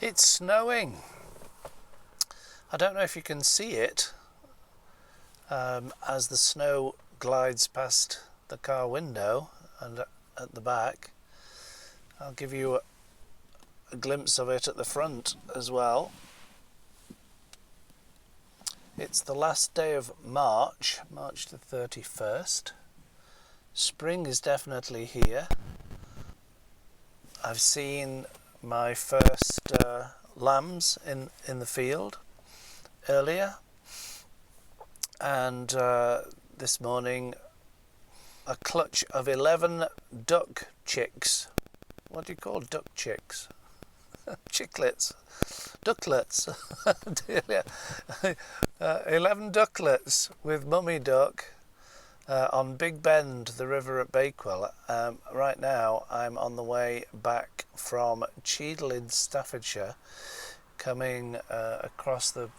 It's snowing. I don't know if you can see it as the snow glides past the car window and at the back. I'll give you a glimpse of it at the front as well. It's the last day of March the 31st. Spring is definitely here. I've seen my first lambs in the field earlier, and this morning a clutch of 11 duck chicks. What do you call duck chicks? Chicklets, ducklets. 11 ducklets with mummy duck on Big Bend, the river at Bakewell. Right now I'm on the way back from Cheadle in Staffordshire, coming across the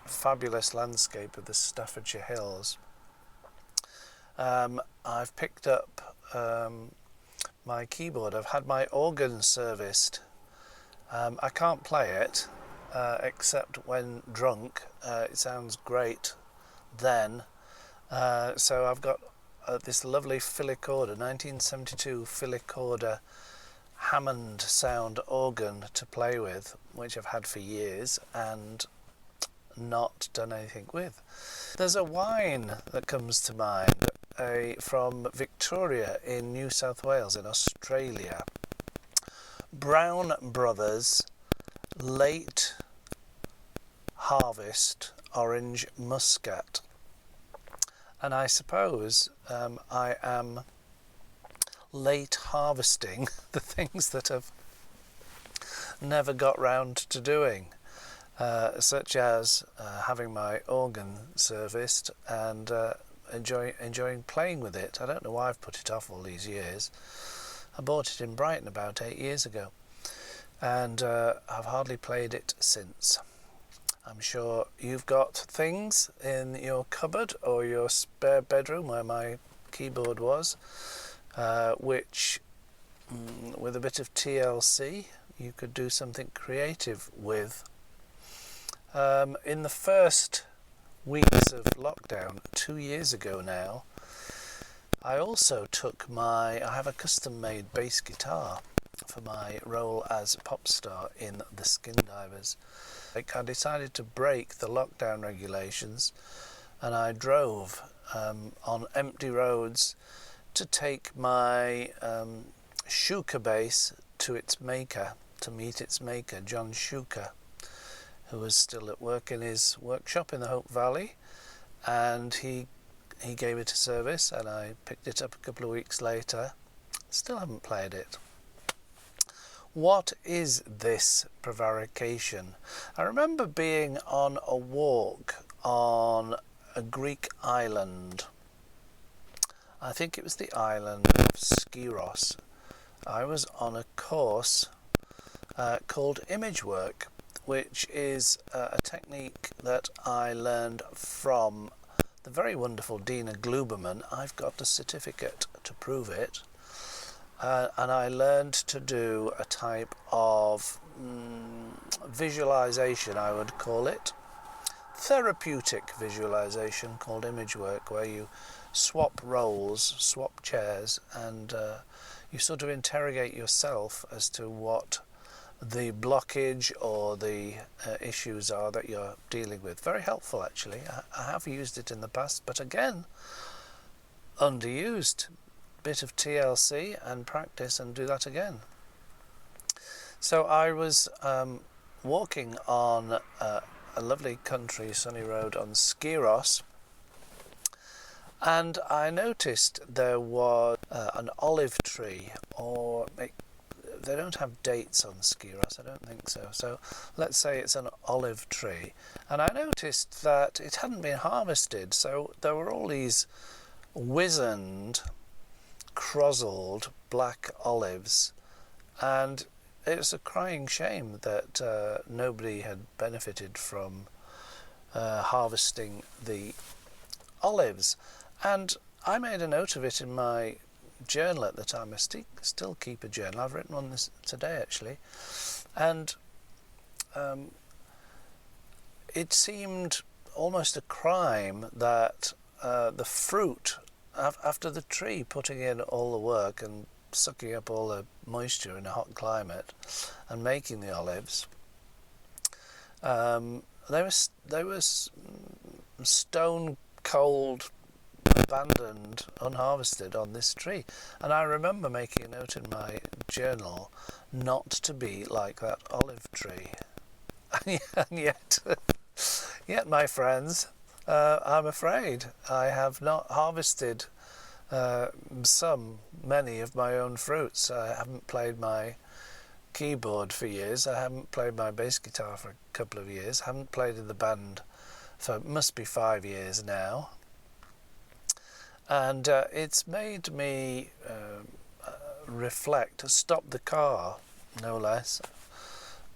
fabulous landscape of the Staffordshire Hills. I've picked up my keyboard. I've had my organ serviced. I can't play it except when drunk. It sounds great then. So I've got this lovely filicorder, 1972 filicorder Hammond sound organ to play with, which I've had for years and not done anything with. There's a wine that comes to mind from Victoria in New South Wales in Australia. Brown Brothers Late Harvest Orange Muscat. And I suppose I am late harvesting the things that I've never got round to doing, such as having my organ serviced and enjoying playing with it. I don't know why I've put it off all these years. I bought it in Brighton about 8 years ago, and I've hardly played it since. I'm sure you've got things in your cupboard or your spare bedroom where my keyboard was, which, with a bit of TLC, you could do something creative with. In the first weeks of lockdown, 2 years ago now, I also took I have a custom-made bass guitar for my role as pop star in The Skin Divers. I decided to break the lockdown regulations, and I drove on empty roads to take my Shuka bass to its maker, to meet its maker, John Shuka, who was still at work in his workshop in the Hope Valley, and he gave it a service, and I picked it up a couple of weeks later. Still haven't played it. What is this prevarication? I remember being on a walk on a Greek island. I think it was the island of Skiros. I was on a course called image work, which is a technique that I learned from the very wonderful Dina Gluberman. I've got a certificate to prove it. And I learned to do a type of visualization, I would call it. Therapeutic visualization called image work, where you swap roles, swap chairs, and you sort of interrogate yourself as to what the blockage or the issues are that you're dealing with. Very helpful, actually. I have used it in the past, but again, underused. Bit of TLC and practice and do that again. So I was walking on a lovely country sunny road on Skiros, and I noticed there was an olive tree, or they don't have dates on Skiros, I don't think so. So let's say it's an olive tree, and I noticed that it hadn't been harvested, so there were all these wizened, crozzled black olives, and it was a crying shame that nobody had benefited from harvesting the olives. And I made a note of it in my journal at the time. I still keep a journal. I've written one today actually, and it seemed almost a crime that the fruit, after the tree putting in all the work and sucking up all the moisture in a hot climate and making the olives, they were stone cold, abandoned, unharvested on this tree. And I remember making a note in my journal not to be like that olive tree. And yet, my friends, I'm afraid I have not harvested many of my own fruits. I haven't played my keyboard for years. I haven't played my bass guitar for a couple of years. I haven't played in the band for must be 5 years now. And it's made me reflect, stop the car, no less,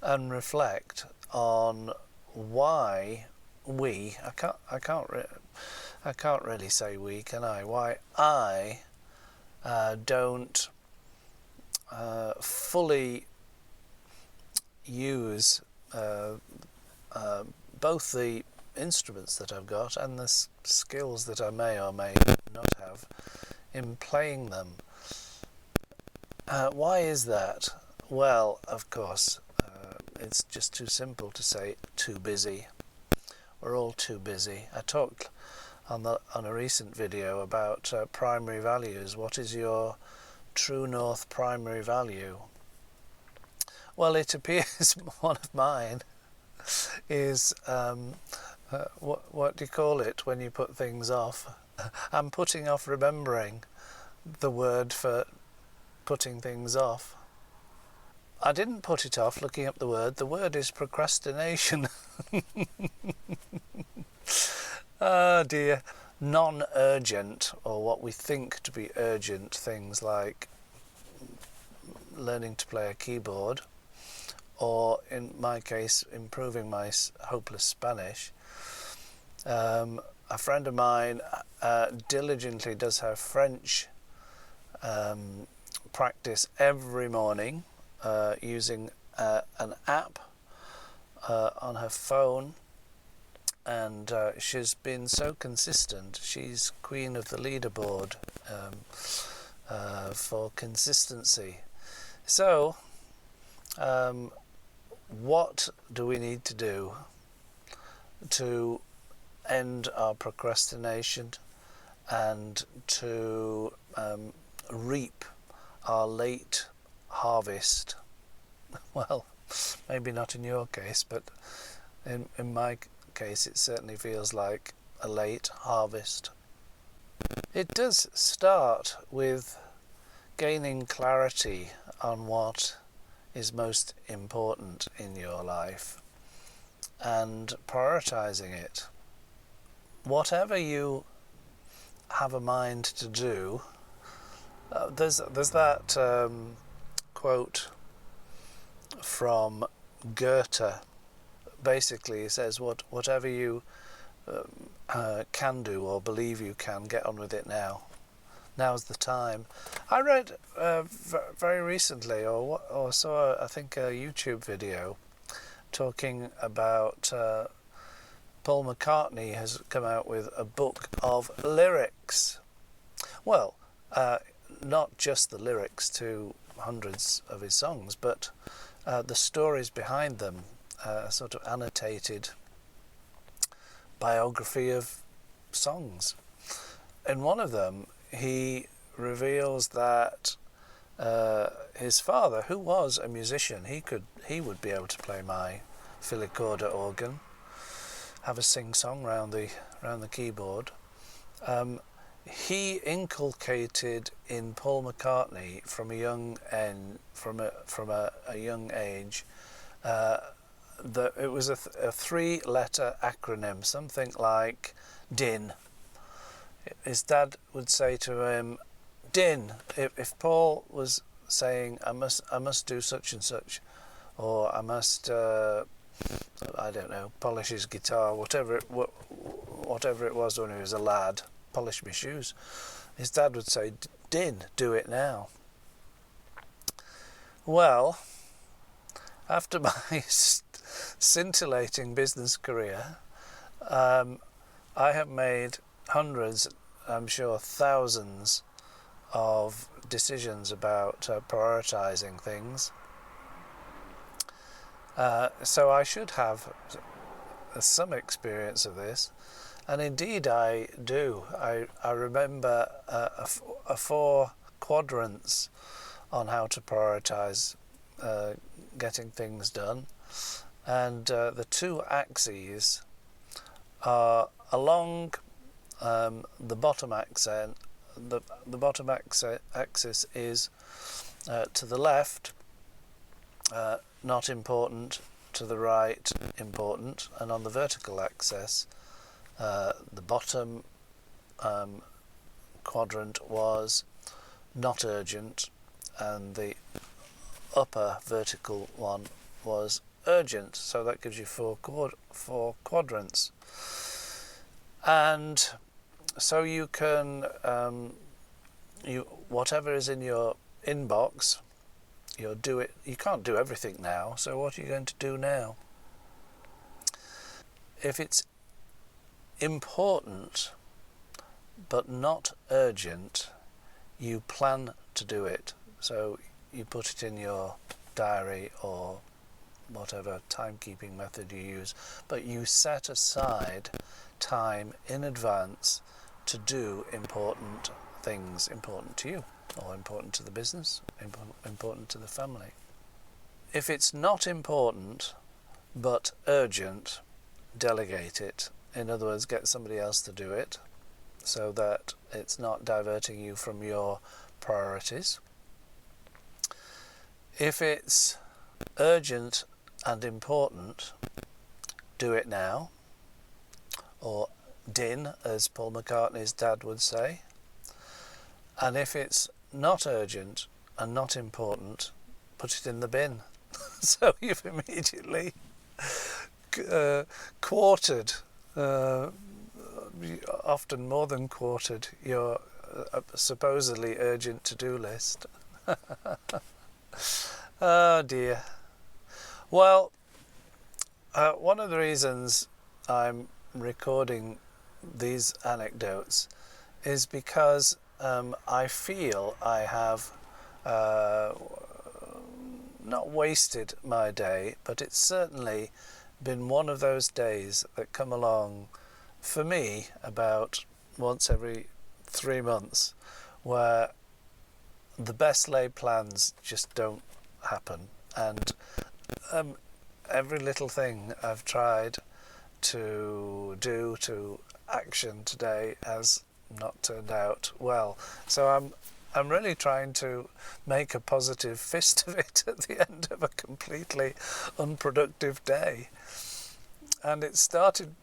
and reflect on why I can't really say we, can I? Why I don't fully use both the instruments that I've got and the skills that I may or may not have in playing them. Why is that? Well, of course, it's just too simple to say too busy. We're all too busy. I talked on a recent video about primary values. What is your true north primary value? Well, it appears one of mine is what do you call it when you put things off? I'm putting off remembering the word for putting things off. I didn't put it off looking up the word. The word is procrastination. Oh dear. Non-urgent, or what we think to be urgent things like learning to play a keyboard, or in my case improving my hopeless Spanish. A friend of mine diligently does her French practice every morning using an app on her phone, and she's been so consistent. She's queen of the leaderboard for consistency. So what do we need to do to end our procrastination and to reap our late harvest? Well, maybe not in your case, but in my case it certainly feels like a late harvest. It does start with gaining clarity on what is most important in your life and prioritizing it. Whatever you have a mind to do, there's that quote from Goethe. Basically, it says, whatever you can do or believe you can, get on with it now. Now's the time. I read very recently, or saw, I think, a YouTube video talking about Paul McCartney has come out with a book of lyrics. Well, not just the lyrics to hundreds of his songs, but the stories behind them, a sort of annotated biography of songs. In one of them, he reveals that his father, who was a musician, he would be able to play my filicorda organ, have a sing-song round the keyboard. He inculcated in Paul McCartney from a young age that it was a 3-letter acronym, something like DIN. His dad would say to him, DIN. If Paul was saying, I must do such and such, or I must I don't know, polish his guitar, whatever it was when he was a lad, polish my shoes, his dad would say, DIN, do it now. Well, after my scintillating business career, I have made hundreds, I'm sure thousands, of decisions about prioritising things. So I should have some experience of this, and indeed I do. I remember a 4 quadrants on how to prioritise getting things done, and the 2 axes are along the bottom axis. The bottom axis is to the left, not important, to the right, important, and on the vertical axis, the bottom quadrant was not urgent, and the upper vertical one was urgent. So that gives you 4 quadrants. And so you can, whatever is in your inbox, you'll do it. You can't do everything now, so what are you going to do now? If it's important but not urgent, you plan to do it. So you put it in your diary or whatever timekeeping method you use, but you set aside time in advance to do important things, important to you, or important to the business, important to the family. If it's not important but urgent, delegate it. In other words, get somebody else to do it so that it's not diverting you from your priorities. If it's urgent and important, do it now, or din, as Paul McCartney's dad would say. And if it's not urgent and not important, put it in the bin. So you've immediately quartered, often more than quartered, your supposedly urgent to-do list. Oh dear. Well, one of the reasons I'm recording these anecdotes is because I feel I have not wasted my day, but it's certainly been one of those days that come along for me about once every 3 months, where the best laid plans just don't happen, and every little thing I've tried to do to action today has not turned out well. So I'm really trying to make a positive fist of it at the end of a completely unproductive day. And it started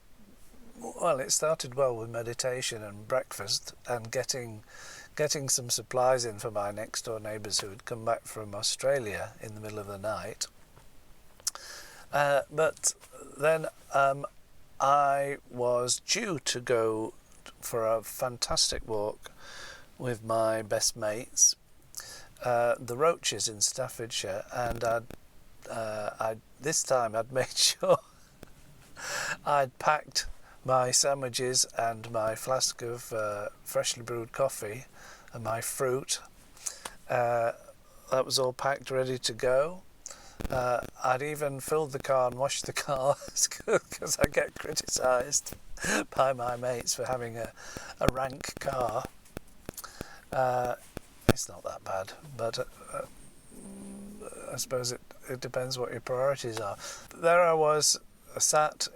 well with meditation and breakfast and getting some supplies in for my next door neighbours who had come back from Australia in the middle of the night. But then I was due to go for a fantastic walk with my best mates, the Roaches in Staffordshire, and this time I'd made sure I'd packed my sandwiches and my flask of freshly brewed coffee and my fruit. That was all packed, ready to go. I'd even filled the car and washed the car because I get criticised by my mates for having a rank car. It's not that bad, but I suppose it depends what your priorities are. There I was, sat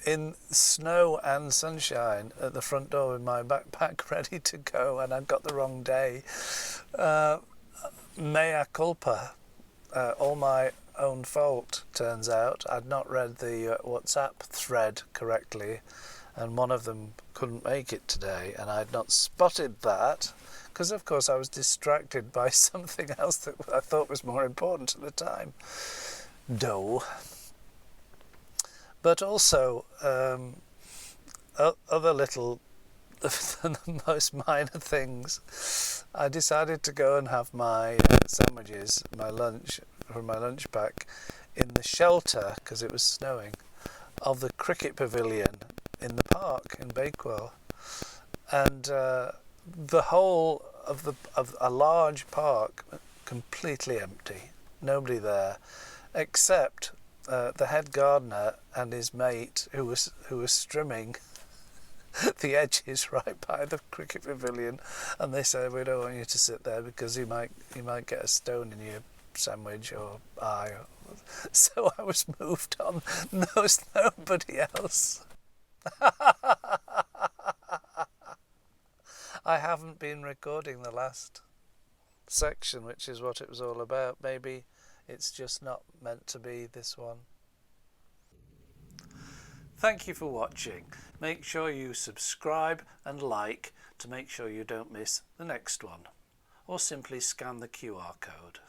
in snow and sunshine at the front door with my backpack ready to go, and I'd got the wrong day. Mea culpa. All my own fault, turns out. I'd not read the WhatsApp thread correctly, and one of them couldn't make it today, and I'd not spotted that because of course I was distracted by something else that I thought was more important at the time. But also other little the most minor things. I decided to go and have my sandwiches, my lunch from my lunch pack, in the shelter, because it was snowing, of the cricket pavilion in the park in Bakewell. And the whole of a large park completely empty, nobody there, except the head gardener and his mate who was strimming the edges right by the cricket pavilion, and they said, we don't want you to sit there because you might get a stone in your sandwich or eye. So I was moved on. Knows nobody else. I haven't been recording the last section, which is what it was all about. Maybe it's just not meant to be this one. Thank you for watching. Make sure you subscribe and like to make sure you don't miss the next one, or simply scan the QR code.